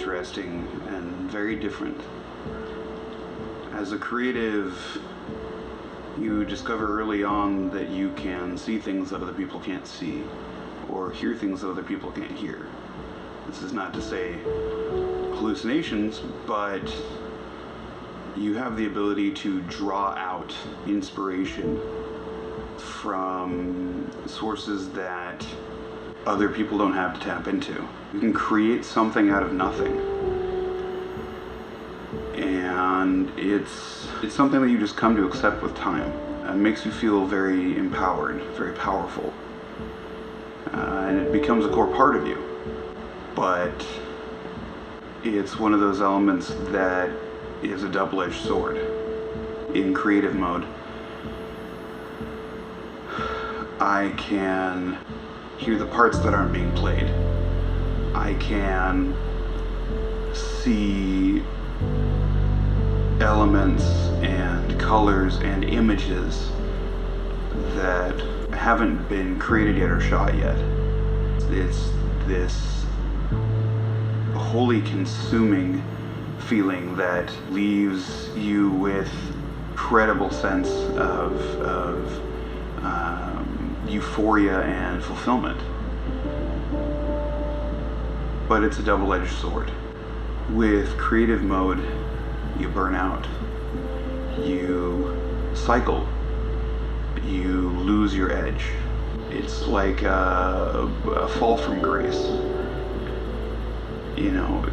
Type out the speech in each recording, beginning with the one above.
interesting and very different. As a creative, you discover early on that you can see things that other people can't see, or hear things that other people can't hear. This is not to say hallucinations, but you have the ability to draw out inspiration from sources that other people don't have to tap into. You can create something out of nothing. And it's something that you just come to accept with time. It makes you feel very empowered, very powerful. And it becomes a core part of you. But it's one of those elements that is a double-edged sword. In creative mode, I can hear the parts that aren't being played. I can see elements and colors and images that haven't been created yet or shot yet. It's this wholly consuming feeling that leaves you with incredible sense of euphoria and fulfillment. But it's a double-edged sword. With creative mode, you burn out, you cycle, you lose your edge. It's like a fall from grace. You know,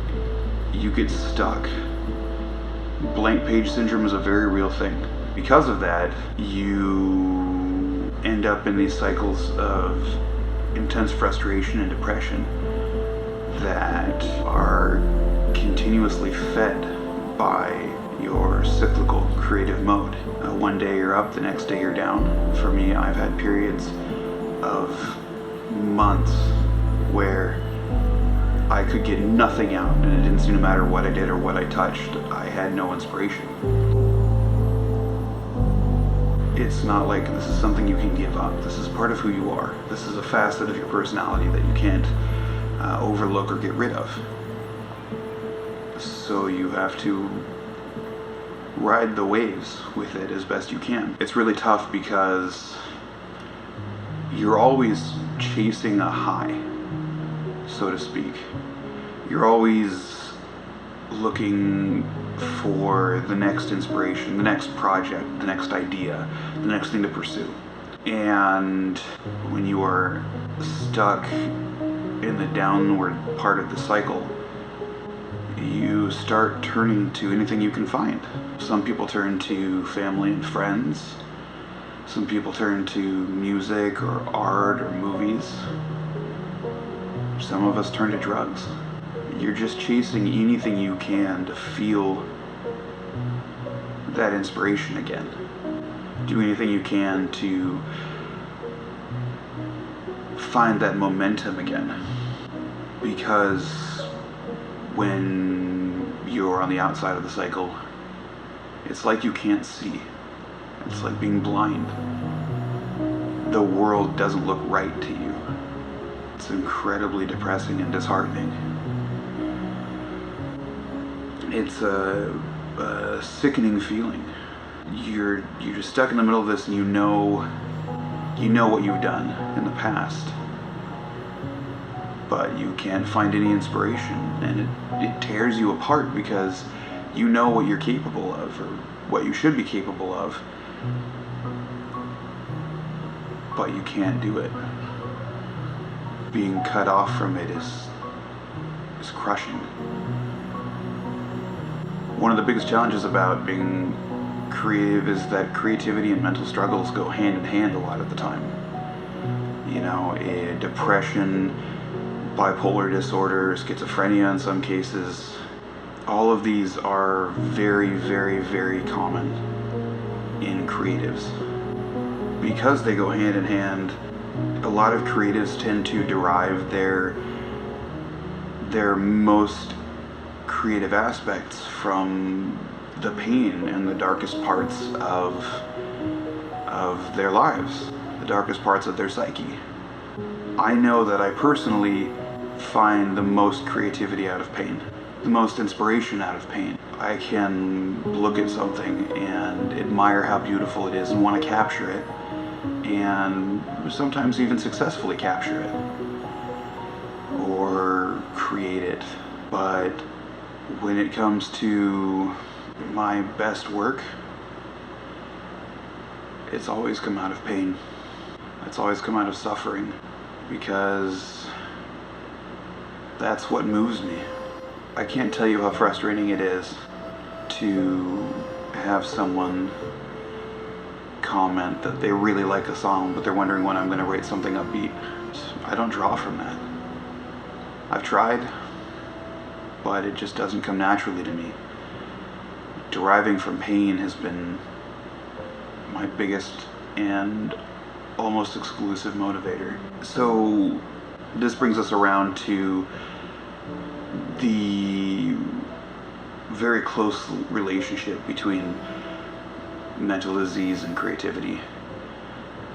you get stuck. Blank page syndrome is a very real thing. Because of that, you end up in these cycles of intense frustration and depression that are continuously fed by your cyclical creative mode. One day you're up, the next day you're down. For me, I've had periods of months where I could get nothing out, and it didn't seem to matter what I did or what I touched. I had no inspiration. It's not like this is something you can give up. This is part of who you are. This is a facet of your personality that you can't overlook or get rid of. So you have to ride the waves with it as best you can. It's really tough because you're always chasing a high, so to speak. You're always looking for the next inspiration, the next project, the next idea, the next thing to pursue. And when you are stuck in the downward part of the cycle, you start turning to anything you can find. Some people turn to family and friends. Some people turn to music or art or movies. Some of us turn to drugs. You're just chasing anything you can to feel that inspiration again. Do anything you can to find that momentum again. Because when you're on the outside of the cycle, it's like you can't see. It's like being blind. The world doesn't look right to you. It's incredibly depressing and disheartening. It's a sickening feeling. You're just stuck in the middle of this, and you know what you've done in the past, but you can't find any inspiration, and it tears you apart because you know what you're capable of, or what you should be capable of, but you can't do it. Being cut off from it is crushing. One of the biggest challenges about being creative is that creativity and mental struggles go hand in hand a lot of the time. You know, depression, bipolar disorder, schizophrenia in some cases, all of these are very, very, very common in creatives. Because they go hand in hand, a lot of creatives tend to derive their most creative aspects from the pain and the darkest parts of their lives, the darkest parts of their psyche. I know that I personally find the most creativity out of pain. the most inspiration out of pain. I can look at something and admire how beautiful it is and want to capture it, and sometimes even successfully capture it or create it. But when it comes to my best work, it's always come out of pain. It's always come out of suffering, because that's what moves me. I can't tell you how frustrating it is to have someone comment that they really like a song, but they're wondering when I'm going to write something upbeat. I don't draw from that. I've tried, but it just doesn't come naturally to me. Deriving from pain has been my biggest and almost exclusive motivator. So this brings us around to the very close relationship between mental disease and creativity,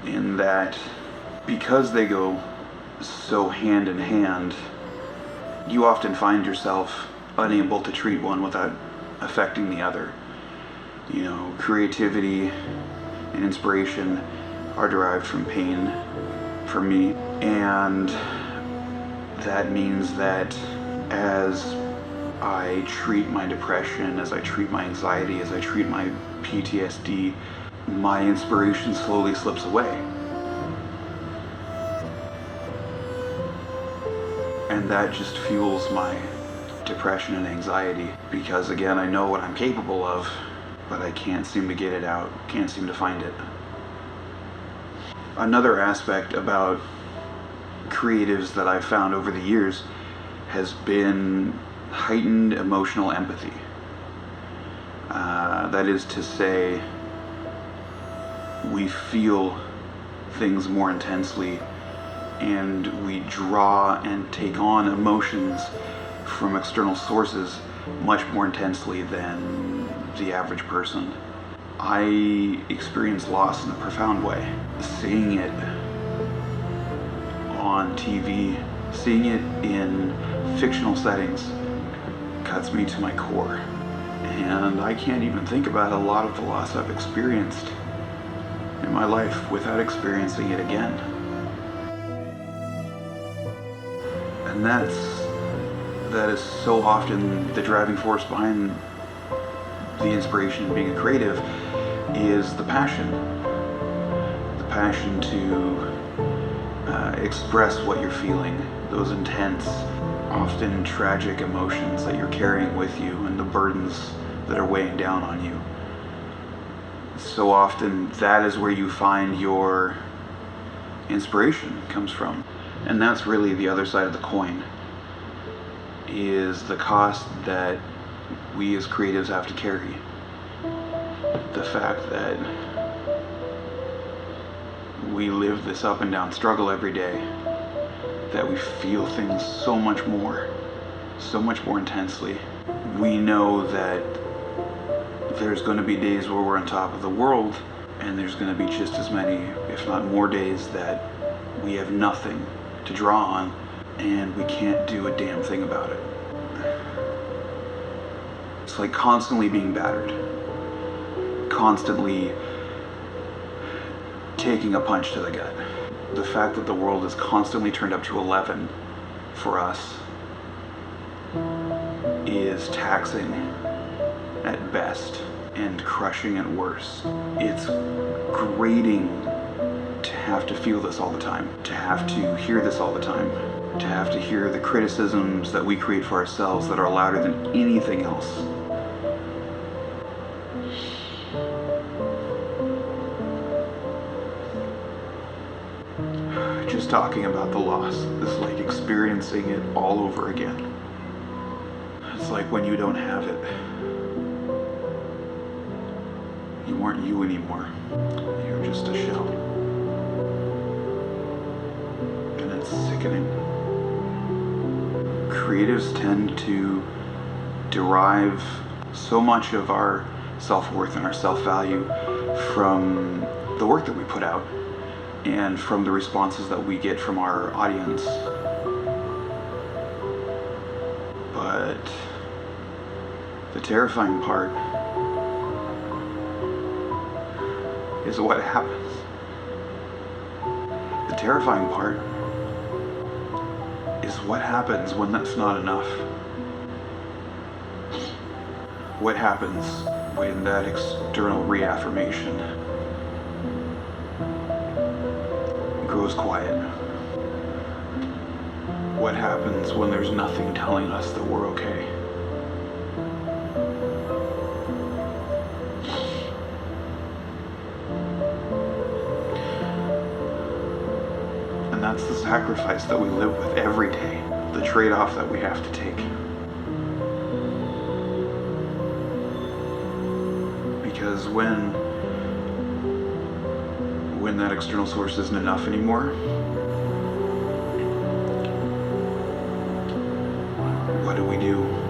in that because they go so hand in hand, you often find yourself unable to treat one without affecting the other. You know, creativity and inspiration are derived from pain for me, and that means that as I treat my depression, as I treat my anxiety, as I treat my PTSD, my inspiration slowly slips away. And that just fuels my depression and anxiety, because again, I know what I'm capable of, but I can't seem to get it out, can't seem to find it. Another aspect about creatives that I've found over the years has been heightened emotional empathy. That is to say, we feel things more intensely, and we draw and take on emotions from external sources much more intensely than the average person. I experience loss in a profound way. Seeing it on TV, seeing it in fictional settings, cuts me to my core. And I can't even think about a lot of the loss I've experienced in my life without experiencing it again. And that is so often the driving force behind the inspiration in being a creative, is the passion. The passion to express what you're feeling, those intense, often tragic emotions that you're carrying with you, and the burdens that are weighing down on you. So often that is where you find your inspiration comes from. And that's really the other side of the coin, is the cost that we as creatives have to carry. The fact that we live this up and down struggle every day, that we feel things so much more intensely. We know that there's going to be days where we're on top of the world, and there's going to be just as many, if not more, days that we have nothing to draw on, and we can't do a damn thing about it. It's like constantly being battered, constantly taking a punch to the gut. The fact that the world is constantly turned up to 11 for us is taxing at best and crushing at worst. It's grating to have to feel this all the time, to have to hear this all the time, to have to hear the criticisms that we create for ourselves that are louder than anything else. Just talking about the loss is like experiencing it all over again. It's like when you don't have it, you aren't you anymore. You're just a shell. And it's sickening. Creatives tend to derive so much of our self-worth and our self-value from the work that we put out and from the responses that we get from our audience. But The terrifying part is what happens. The terrifying part is what happens when that's not enough. What happens when that external reaffirmation grows quiet? What happens when there's nothing telling us that we're okay? And that's the sacrifice that we live with every day, the trade-off that we have to take. Because when that external source isn't enough anymore, what do?